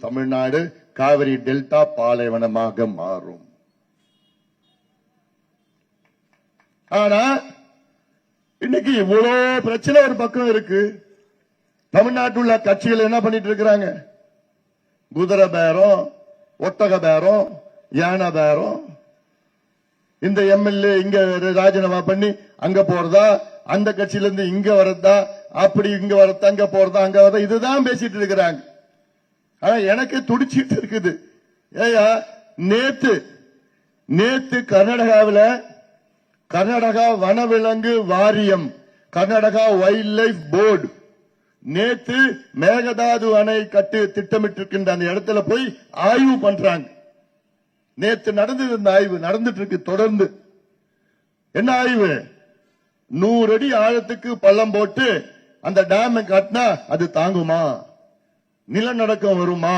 Tamil Nadu Kaveri delta பாலைவனமாக மாறும். ஆனா இன்னைக்கு இவ்வளவு பிரச்சனை ஒரு பக்கம் இருக்கு. தமிழ்நாட்டில் உள்ள கட்சிகள் என்ன பண்ணிட்டு இருக்கிறாங்க? குதிரை பேரம், ஒட்டக பேரம், யானை பேரம். இந்த எம்எல்ஏ இங்க ராஜினாமா பண்ணி அங்க போறதா, அந்த கட்சியில இருந்து இங்க வரதா, அப்படி இங்க வரதா, அங்க போறதா, அங்க வரதா, இதுதான் பேசிட்டு இருக்கிறாங்க. ஆனா எனக்கு துடிச்சிட்டு இருக்குது. ஏயா நேத்து கர்நாடகாவில் கர்நாடகா வனவிலங்கு வாரியம், கர்நாடகா வைல்ட் லைஃப் போர்டு நேத்து மேகதாது அணை கட்டு திட்டமிட்டிருக்கின்ற அந்த இடத்துல போய் ஆய்வு பண்றாங்க. நேத்து நடந்தது இந்த ஆய்வு நடந்துட்டு இருக்கு தொடர்ந்து. என்ன ஆய்வு? 100 அடி ஆழத்துக்கு பள்ளம் போட்டு அந்த டேம் கட்டினா அது தாங்குமா? நிலநடுக்கம் வருமா?